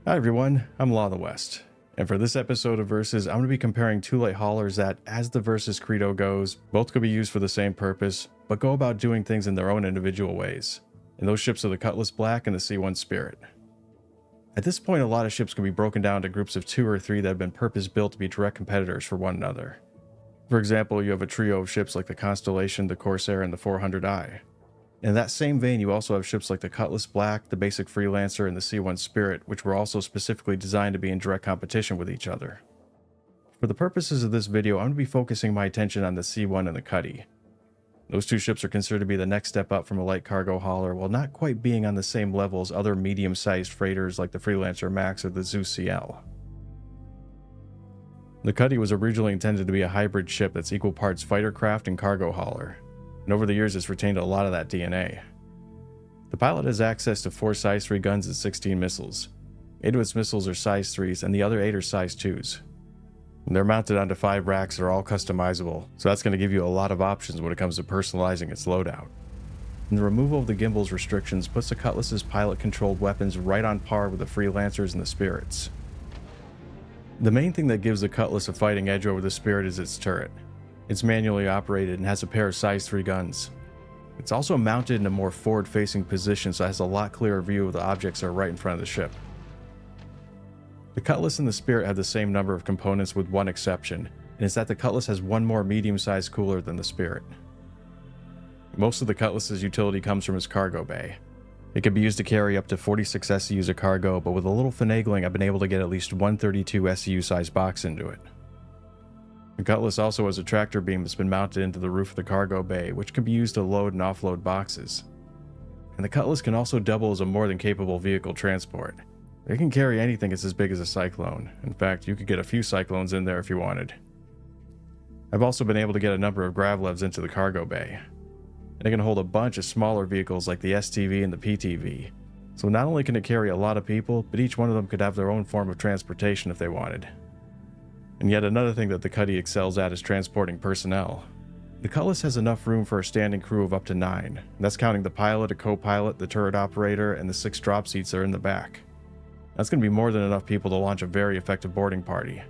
Hi everyone, I'm Law of the West, and for this episode of Versus, I'm going to be comparing two light haulers that, as the Versus credo goes, both could be used for the same purpose, but go about doing things in their own individual ways. And those ships are the Cutlass Black and the C1 Spirit. At this point, a lot of ships can be broken down into groups of 2 or 3 that have been purpose-built to be direct competitors for one another. For example, you have a trio of ships like the Constellation, the Corsair, and the 400i. In that same vein, you also have ships like the Cutlass Black, the Basic Freelancer, and the C1 Spirit, which were also specifically designed to be in direct competition with each other. For the purposes of this video, I'm going to be focusing my attention on the C1 and the Cutty. Those two ships are considered to be the next step up from a light cargo hauler, while not quite being on the same level as other medium-sized freighters like the Freelancer Max or the Zeus CL. The Cutty was originally intended to be a hybrid ship that's equal parts fighter craft and cargo hauler, and over the years it's retained a lot of that DNA. The pilot has access to 4 size 3 guns and 16 missiles. 8 of its missiles are size 3s and the other 8 are size 2s. And they're mounted onto 5 racks that are all customizable, so that's going to give you a lot of options when it comes to personalizing its loadout. And the removal of the gimbal's restrictions puts the Cutlass's pilot-controlled weapons right on par with the Freelancers and the Spirits. The main thing that gives the Cutlass a fighting edge over the Spirit is its turret. It's manually operated and has a pair of size 3 guns. It's also mounted in a more forward-facing position, so it has a lot clearer view of the objects that are right in front of the ship. The Cutlass and the Spirit have the same number of components with one exception, and it's that the Cutlass has one more medium-sized cooler than the Spirit. Most of the Cutlass's utility comes from its cargo bay. It can be used to carry up to 46 SCUs of cargo, but with a little finagling I've been able to get at least 132 SCU sized box into it. The Cutlass also has a tractor beam that's been mounted into the roof of the cargo bay, which can be used to load and offload boxes. And the Cutlass can also double as a more than capable vehicle transport. It can carry anything that's as big as a Cyclone. In fact, you could get a few Cyclones in there if you wanted. I've also been able to get a number of Gravlevs into the cargo bay. And it can hold a bunch of smaller vehicles like the STV and the PTV. So not only can it carry a lot of people, but each one of them could have their own form of transportation if they wanted. And yet another thing that the Cutty excels at is transporting personnel. The Cutlass has enough room for a standing crew of up to 9, and that's counting the pilot, a co-pilot, the turret operator, and the 6 drop seats that are in the back. That's going to be more than enough people to launch a very effective boarding party.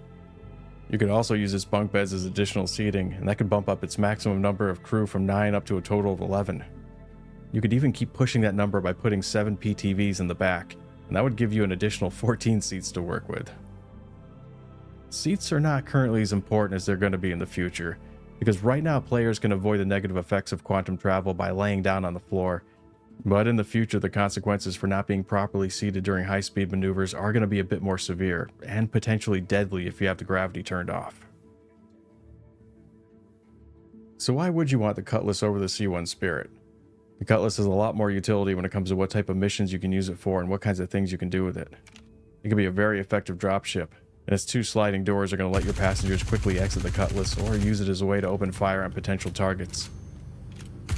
You could also use its bunk beds as additional seating, and that could bump up its maximum number of crew from 9 up to a total of 11. You could even keep pushing that number by putting 7 PTVs in the back, and that would give you an additional 14 seats to work with. Seats are not currently as important as they're going to be in the future, because right now players can avoid the negative effects of quantum travel by laying down on the floor, but in the future the consequences for not being properly seated during high-speed maneuvers are going to be a bit more severe, and potentially deadly if you have the gravity turned off. So why would you want the Cutlass over the C1 Spirit? The Cutlass has a lot more utility when it comes to what type of missions you can use it for and what kinds of things you can do with it. It can be a very effective dropship, and its 2 sliding doors are going to let your passengers quickly exit the Cutlass or use it as a way to open fire on potential targets.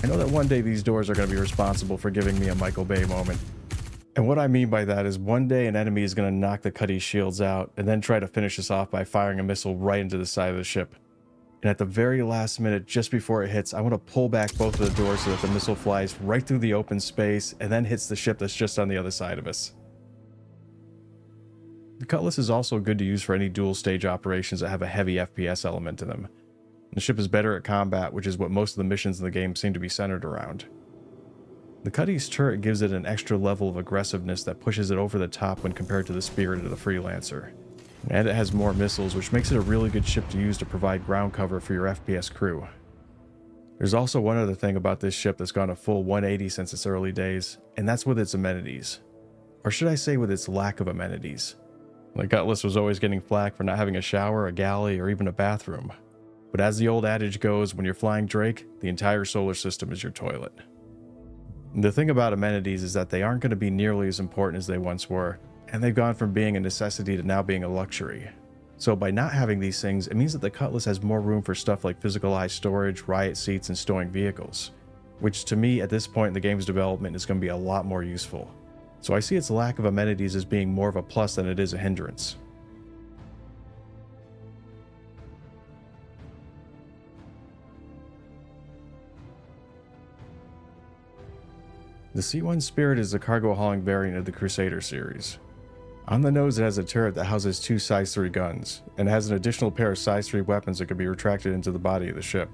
I know that one day these doors are going to be responsible for giving me a Michael Bay moment. And what I mean by that is one day an enemy is going to knock the Cutty's shields out and then try to finish us off by firing a missile right into the side of the ship. And at the very last minute, just before it hits, I want to pull back both of the doors so that the missile flies right through the open space and then hits the ship that's just on the other side of us. The Cutlass is also good to use for any dual stage operations that have a heavy FPS element to them. The ship is better at combat, which is what most of the missions in the game seem to be centered around. The Cutty's turret gives it an extra level of aggressiveness that pushes it over the top when compared to the Spirit or the Freelancer. And it has more missiles, which makes it a really good ship to use to provide ground cover for your FPS crew. There's also one other thing about this ship that's gone a full 180 since its early days, and that's with its amenities. Or should I say with its lack of amenities. The Cutlass was always getting flack for not having a shower, a galley, or even a bathroom. But as the old adage goes, when you're flying Drake, the entire solar system is your toilet. The thing about amenities is that they aren't going to be nearly as important as they once were, and they've gone from being a necessity to now being a luxury. So by not having these things, it means that the Cutlass has more room for stuff like physicalized storage, riot seats, and stowing vehicles, which to me at this point in the game's development is going to be a lot more useful. So I see its lack of amenities as being more of a plus than it is a hindrance. The C1 Spirit is the cargo hauling variant of the Crusader series. On the nose, it has a turret that houses 2 size 3 guns, and has an additional pair of size 3 weapons that can be retracted into the body of the ship.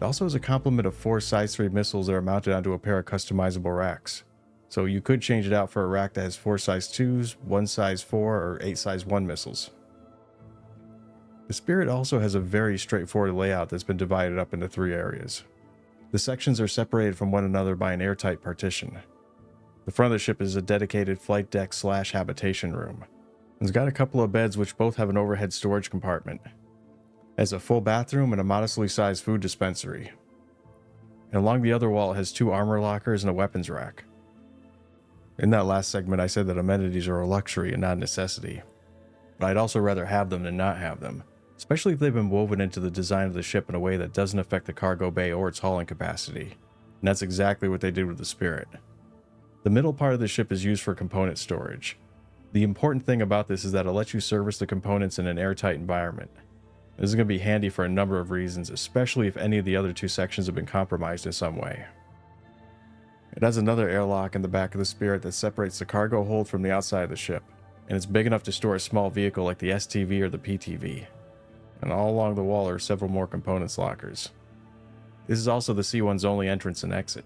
It also has a complement of 4 size 3 missiles that are mounted onto a pair of customizable racks. So you could change it out for a rack that has 4 size 2s, 1 size 4, or 8 size 1 missiles. The Spirit also has a very straightforward layout that's been divided up into 3 areas. The sections are separated from one another by an airtight partition. The front of the ship is a dedicated flight deck / habitation room. It's got a couple of beds which both have an overhead storage compartment. It has a full bathroom and a modestly sized food dispensary. And along the other wall it has 2 armor lockers and a weapons rack. In that last segment I said that amenities are a luxury and not a necessity. But I'd also rather have them than not have them, especially if they've been woven into the design of the ship in a way that doesn't affect the cargo bay or its hauling capacity. And that's exactly what they did with the Spirit. The middle part of the ship is used for component storage. The important thing about this is that it lets you service the components in an airtight environment. This is going to be handy for a number of reasons, especially if any of the other 2 sections have been compromised in some way. It has another airlock in the back of the Spirit that separates the cargo hold from the outside of the ship, and it's big enough to store a small vehicle like the STV or the PTV. And all along the wall are several more components lockers. This is also the C1's only entrance and exit.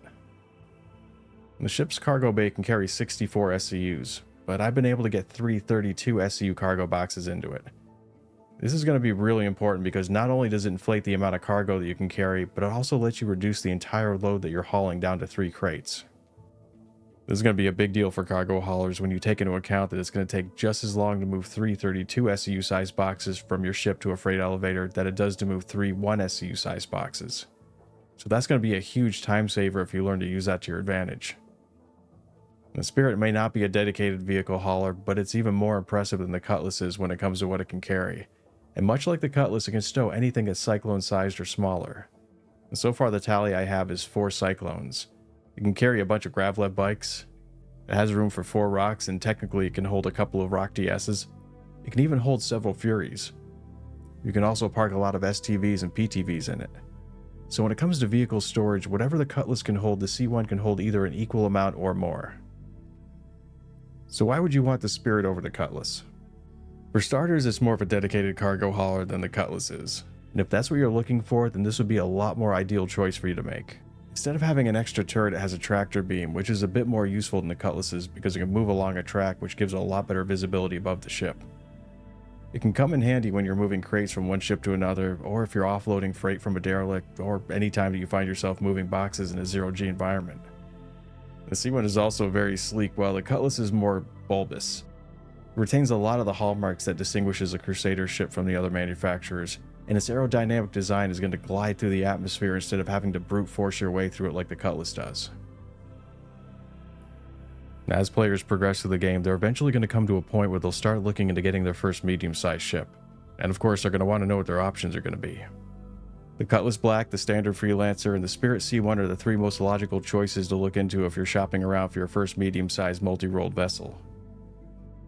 The ship's cargo bay can carry 64 SCUs, but I've been able to get 3 32 SCU cargo boxes into it. This is going to be really important because not only does it inflate the amount of cargo that you can carry, but it also lets you reduce the entire load that you're hauling down to 3 crates. This is going to be a big deal for cargo haulers when you take into account that it's going to take just as long to move 3 32 SCU size boxes from your ship to a freight elevator that it does to move 3 1 SCU size boxes. So that's going to be a huge time saver if you learn to use that to your advantage. The Spirit may not be a dedicated vehicle hauler, but it's even more impressive than the Cutlass is when it comes to what it can carry. And much like the Cutlass, it can stow anything that's Cyclone sized or smaller. And so far the tally I have is 4 Cyclones. It can carry a bunch of Gravlev bikes. It has room for 4 rocks, and technically it can hold a couple of Rock DS's. It can even hold several Furies. You can also park a lot of STVs and PTVs in it. So when it comes to vehicle storage, whatever the Cutlass can hold, the C1 can hold either an equal amount or more. So why would you want the Spirit over the Cutlass? For starters, it's more of a dedicated cargo hauler than the Cutlass is. And if that's what you're looking for, then this would be a lot more ideal choice for you to make. Instead of having an extra turret, it has a tractor beam, which is a bit more useful than the Cutlass's because it can move along a track, which gives it a lot better visibility above the ship. It can come in handy when you're moving crates from one ship to another, or if you're offloading freight from a derelict, or any time that you find yourself moving boxes in a zero-G environment. The C1 is also very sleek, while the Cutlass is more bulbous. It retains a lot of the hallmarks that distinguishes a Crusader ship from the other manufacturers, and its aerodynamic design is going to glide through the atmosphere instead of having to brute force your way through it like the Cutlass does. As players progress through the game, they're eventually going to come to a point where they'll start looking into getting their first medium-sized ship, and of course they're going to want to know what their options are going to be. The Cutlass Black, the Standard Freelancer, and the Spirit C1 are the 3 most logical choices to look into if you're shopping around for your first medium-sized multi-rolled vessel.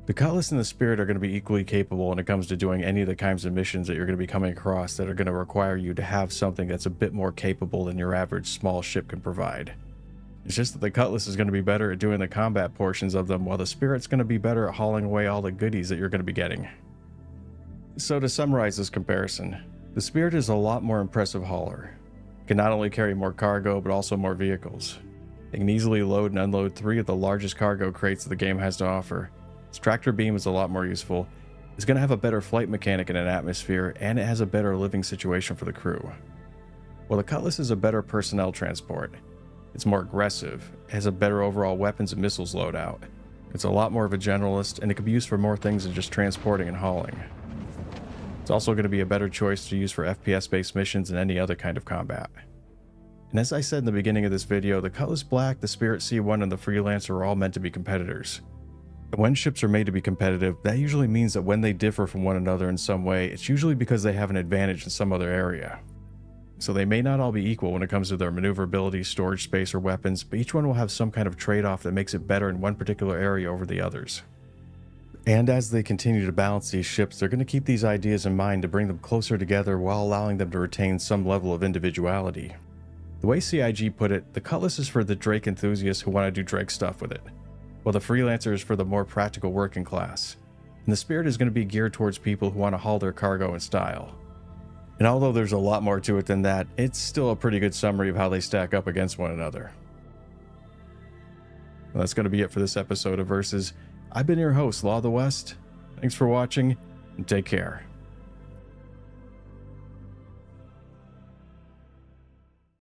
The Cutlass and the Spirit are going to be equally capable when it comes to doing any of the kinds of missions that you're going to be coming across that are going to require you to have something that's a bit more capable than your average small ship can provide. It's just that the Cutlass is going to be better at doing the combat portions of them, while the Spirit's going to be better at hauling away all the goodies that you're going to be getting. So to summarize this comparison, the Spirit is a lot more impressive hauler. It can not only carry more cargo, but also more vehicles. It can easily load and unload 3 of the largest cargo crates that the game has to offer. Its tractor beam is a lot more useful. It's going to have a better flight mechanic in an atmosphere, and it has a better living situation for the crew. While the Cutlass is a better personnel transport, it's more aggressive, it has a better overall weapons and missiles loadout. It's a lot more of a generalist, and it can be used for more things than just transporting and hauling. It's also going to be a better choice to use for FPS-based missions and any other kind of combat. And as I said in the beginning of this video, the Cutlass Black, the Spirit C1, and the Freelancer are all meant to be competitors. And when ships are made to be competitive, that usually means that when they differ from one another in some way, it's usually because they have an advantage in some other area. So they may not all be equal when it comes to their maneuverability, storage space, or weapons, but each one will have some kind of trade-off that makes it better in one particular area over the others. And as they continue to balance these ships, they're going to keep these ideas in mind to bring them closer together while allowing them to retain some level of individuality. The way CIG put it, the Cutlass is for the Drake enthusiasts who want to do Drake stuff with it. while the Freelancer is for the more practical working class, and the Spirit is going to be geared towards people who want to haul their cargo in style. And although there's a lot more to it than that, it's still a pretty good summary of how they stack up against one another. Well, that's going to be it for this episode of Versus. I've been your host, Law of the West. Thanks for watching, and take care.